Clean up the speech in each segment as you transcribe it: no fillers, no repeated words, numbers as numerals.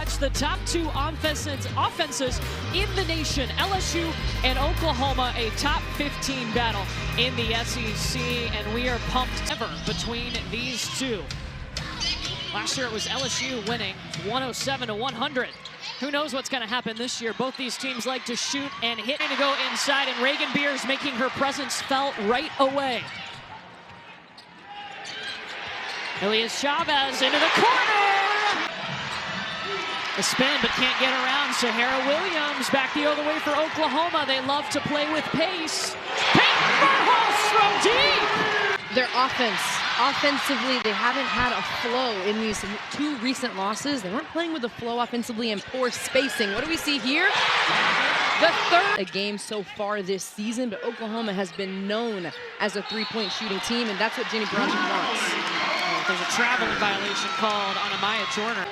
watch the top two offenses in the nation, LSU and Oklahoma, a top 15 battle in the SEC, and we are pumped ever between these two. Last year it was LSU winning 107-100. Who knows what's going to happen this year? Both these teams like to shoot and hit to go inside, and Reagan Beers making her presence felt right away. Elias Chavez into the corner. A spin, but can't get around. Sahara Williams back the other way for Oklahoma. They love to play with pace. Peyton Verhulst from deep. Their offensively, they haven't had a flow in these two recent losses. They weren't playing with a flow offensively and poor spacing. What do we see here? The third a game so far this season, but Oklahoma has been known as a three-point shooting team, and that's what Jenny Bronchick wants. There's a traveling violation called on Amaya Jorner.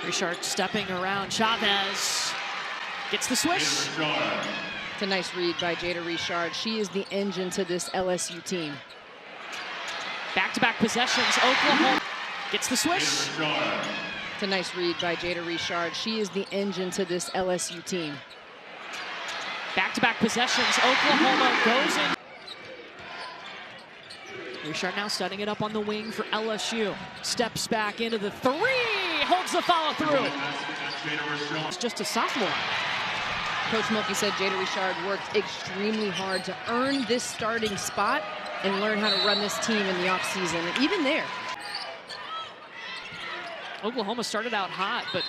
Richard stepping around. Chavez gets the swish. It's a nice read by Jada Richard. She is the engine to this LSU team. Back-to-back possessions. Oklahoma gets the swish. It's a nice read by Jada Richard. She is the engine to this LSU team. Back-to-back possessions. Oklahoma goes in. Richard now setting it up on the wing for LSU. Steps back into the three. Holds the follow through. It's just a sophomore. Coach Mulkey said Jada Richard worked extremely hard to earn this starting spot and learn how to run this team in the offseason. And even there, Oklahoma started out hot, but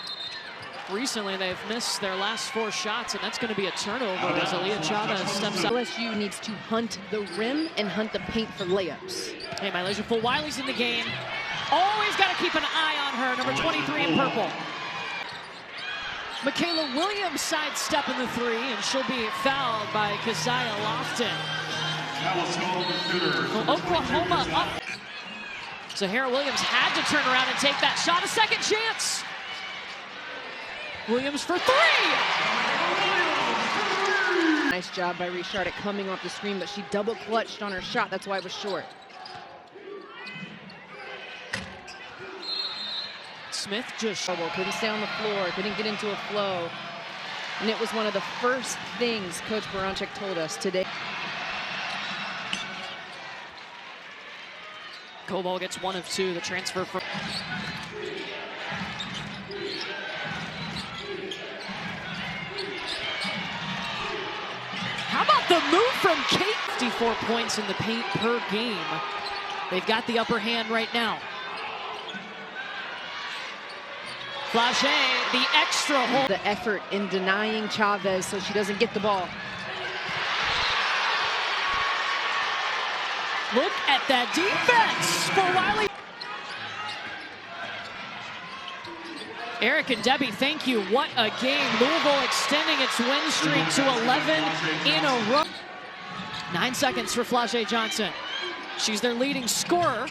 recently they've missed their last 4 shots, and that's going to be a turnover as Elias Chavez steps up. LSU needs to hunt the rim and hunt the paint for layups. Hey, Mylasia Fulwiley's in the game. Always got to keep an eye on her, number 23 in purple. Michaela Williams sidestepping the three, and she'll be fouled by Keziah Lofton. Well, Oklahoma up. Sahara Williams had to turn around and take that shot. A second chance. Williams for 3. Nice job by Richard at coming off the screen, but she double clutched on her shot. That's why it was short. Smith just couldn't stay on the floor, couldn't get into a flow. And it was one of the first things Coach Bronchick told us today. Koval gets 1 of 2, the transfer from. How about the move from Kate? 54 points in the paint per game. They've got the upper hand right now. Flage, the extra hold. The effort in denying Chavez so she doesn't get the ball. Look at that defense for Wiley. Eric and Debbie, thank you. What a game. Louisville extending its win streak to 11 in a row. 9 seconds for Flage Johnson. She's their leading scorer.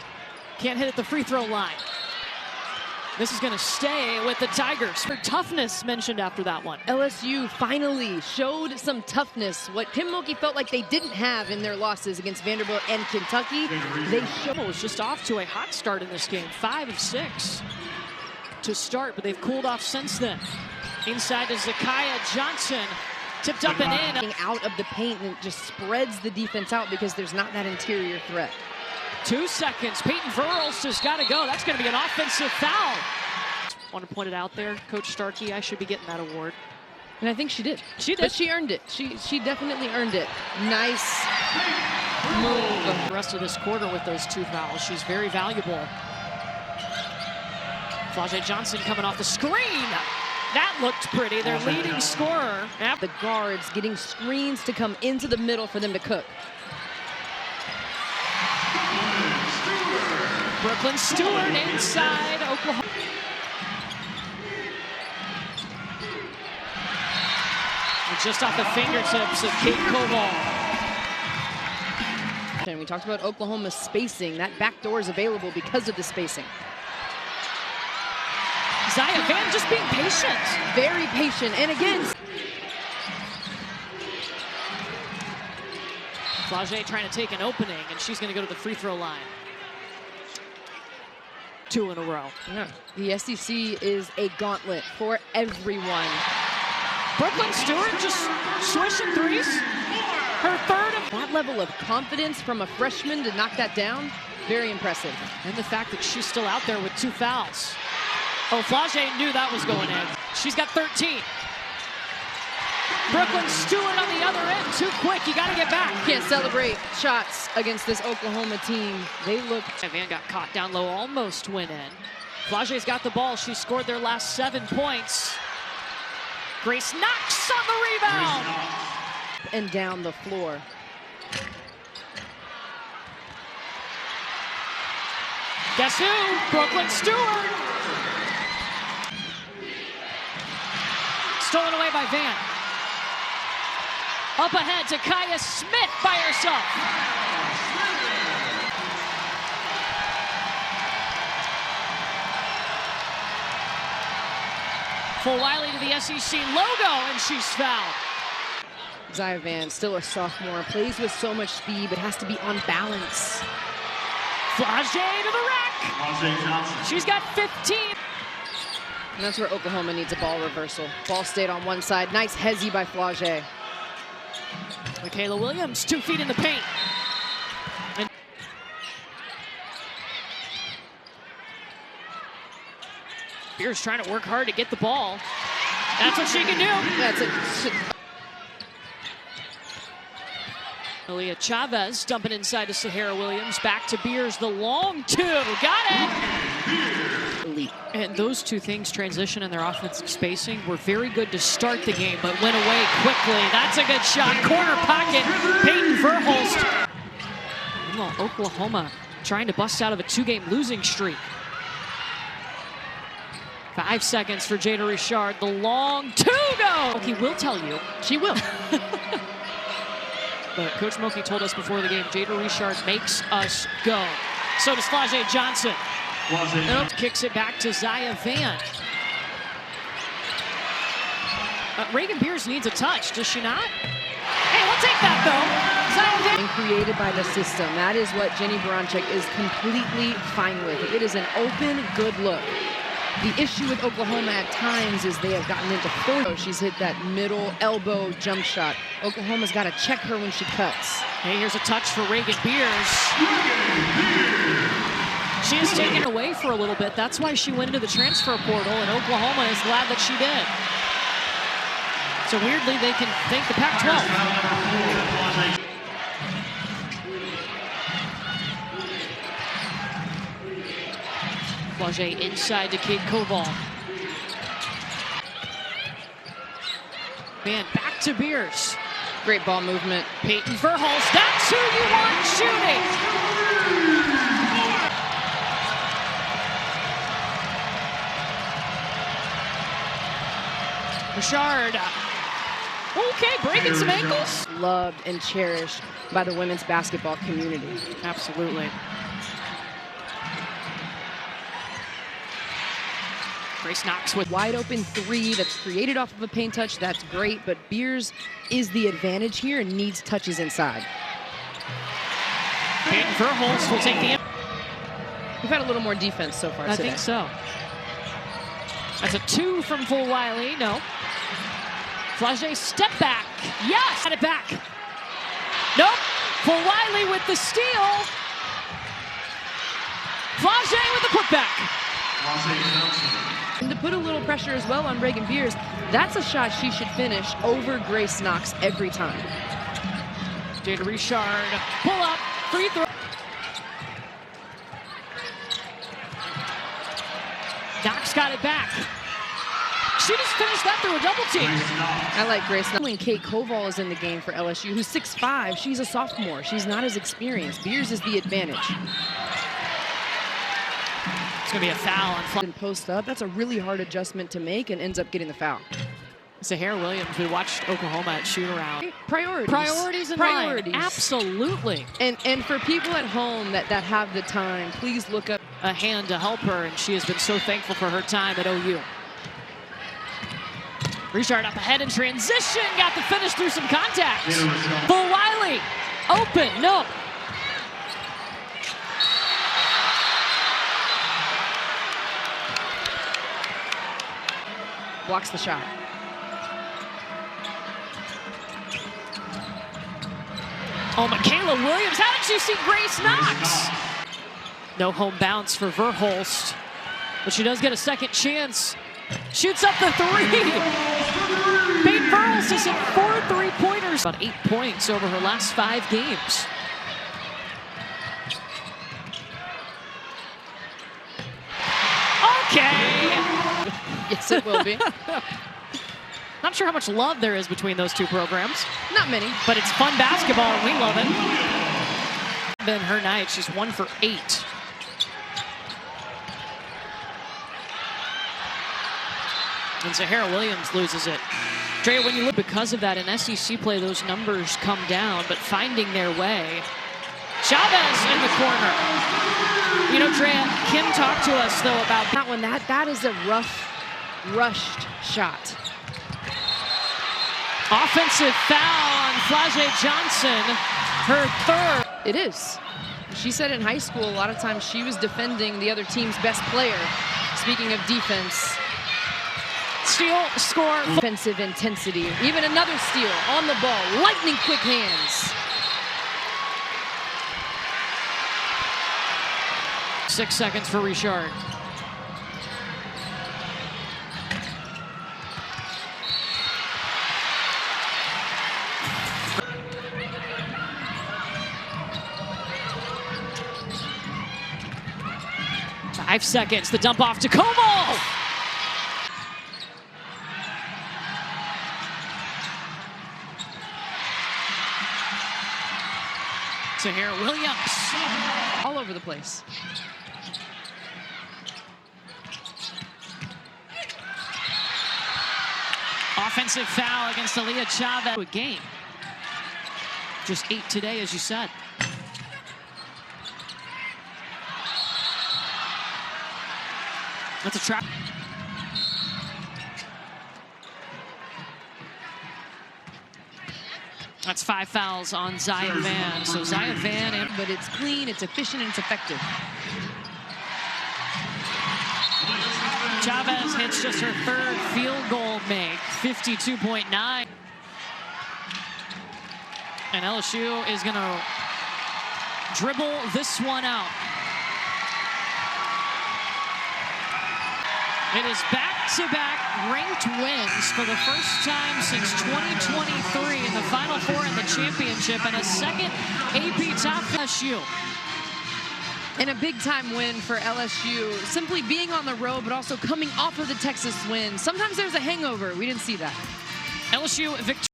Can't hit at the free throw line. This is going to stay with the Tigers. For toughness mentioned after that one. LSU finally showed some toughness. What Kim Mulkey felt like they didn't have in their losses against Vanderbilt and Kentucky. They showed. Was just off to a hot start in this game. 5 of 6 to start, but they've cooled off since then. Inside to Zakiya Johnson. Tipped up and in. Out of the paint, and it just spreads the defense out because there's not that interior threat. 2 seconds. Peyton Verhulst has got to go. That's going to be an offensive foul. Want to point it out there, Coach Starkey. I should be getting that award. And I think she did. She did. But she earned it. She definitely earned it. Nice move. The rest of this quarter with those 2 fouls. She's very valuable. Flage Johnson coming off the screen. That looked pretty. Their leading scorer. The guards getting screens to come into the middle for them to cook. Brooklyn Stewart inside Oklahoma. And just off the fingertips of Kate Koval. And we talked about Oklahoma's spacing. That back door is available because of the spacing. Zaya Van just being patient. Very patient. And again, Flage trying to take an opening, and she's going to go to the free throw line. 2 in a row. Yeah. The SEC is a gauntlet for everyone. Brooklyn Stewart just swishing threes. Her third of That level of confidence from a freshman to knock that down, very impressive. and the fact that she's still out there with 2 fouls. Oh, Flage knew that was going in. She's got 13. Brooklyn Stewart on the other end, too quick. You got to get back. Can't celebrate shots against this Oklahoma team. They looked. Van got caught down low, almost went in. Flage's got the ball. She scored their last 7 points. Grace Knox on the rebound. And down the floor. Guess who? Brooklyn Stewart. Stolen away by Van. Up ahead to Kaya Smith by herself. For Wiley to the SEC logo, and she's fouled. Zaya Van, still a sophomore, plays with so much speed, but has to be on balance. Flage to the rack. She's got 15. And that's where Oklahoma needs a ball reversal. Ball stayed on one side. Nice hezzy by Flage. Michaela Williams, 2 feet in the paint. And Beers trying to work hard to get the ball. That's what she can do. That's it. Aaliyah Chavez dumping inside to Sahara Williams. Back to Beers, the long 2. Got it! Elite. And those 2 things, transition and their offensive spacing, were very good to start the game, but went away quickly. That's a good shot. Corner pocket. Peyton Verhulst. Meanwhile, Oklahoma trying to bust out of a 2-game losing streak. 5 seconds for Jada Richard. The long 2 go. He will tell you. She will. But Coach Moki told us before the game, Jada Richard makes us go. So does Flage Johnson. Nope. Kicks it back to Zaya Van. Reagan Beers needs a touch, does she not? Hey, we'll take that though. Zaya Van. And created by the system. That is what Jenny Baranczyk is completely fine with. It is an open, good look. The issue with Oklahoma at times is they have gotten into 4. She's hit that middle elbow jump shot. Oklahoma's got to check her when she cuts. Hey, here's a touch for Reagan Beers. She is taken away for a little bit. That's why she went into the transfer portal, and Oklahoma is glad that she did. So weirdly, they can thank the Pac-12. Flage inside to Kate Koval. Man, back to Beers. Great ball movement. Peyton Verhulst, that's who you want shooting. Richard. Okay, breaking some ankles. Loved and cherished by the women's basketball community. Absolutely. Grace Knox with Wide open 3 that's created off of a paint touch. That's great, but Beers is the advantage here and needs touches inside. Peyton Verhulst will take the... We've had a little more defense so far today. I think so. That's a 2 from Full Wiley. No. Flage step back. Yes! Had it back. Nope. Full Wiley with the steal. Flage with the putback. And to put a little pressure as well on Reagan Beers, that's a shot she should finish over Grace Knox every time. Jada Richard, pull up, free throw. Knox got it back. She just finished that through a double team. I like Grace Knox. When Kate Koval is in the game for LSU, who's 6'5", she's a sophomore. She's not as experienced. Beers is the advantage. It's going to be a foul on Flage. And post up, that's a really hard adjustment to make and ends up getting the foul. Sahara Williams, we watched Oklahoma at shoot-around. Priorities. Priorities in line. Absolutely. And for people at home that have the time, please look up a hand to help her, and she has been so thankful for her time at OU. Richard up ahead in transition, got the finish through some contact. Full Wiley open, no. Blocks the shot. Oh, Michaela Williams, how did you see Grace Knox? No home bounce for Verhulst, but she does get a second chance. Shoots up the three. Peyton Verhulst has hit 4 3-pointers. About 8 points over her last 5 games. Okay. Yes, it will be. Not sure how much love there is between those two programs. Not many. But it's fun basketball, and we love it. Been her night. She's 1 for 8. And Zahara Williams loses it. Drea, when you look because of that in SEC play, those numbers come down, but finding their way. Chavez in the corner. You know, Drea, Kim talked to us, though, about that one. That is a rushed shot. Offensive foul on Flage Johnson, her 3rd. It is. She said in high school, a lot of times she was defending the other team's best player. Speaking of defense. Steal, score. Offensive intensity. Even another steal on the ball. Lightning quick hands. 6 seconds for Richard. Five seconds, the dump off to Como! Zahara Williams. All over the place. Offensive foul against Aaliyah Chavez. A game. Just 8 today, as you said. That's a trap. That's 5 fouls on Zaya Van. So Zaya Van, but it's clean, it's efficient, and it's effective. Chavez hits just her 3rd field goal make, 52.9. And LSU is going to dribble this one out. It is back-to-back ranked wins for the first time since 2023 in the Final Four in the championship, and a second AP top LSU. And a big-time win for LSU, simply being on the road, but also coming off of the Texas win. Sometimes there's a hangover. We didn't see that. LSU victory.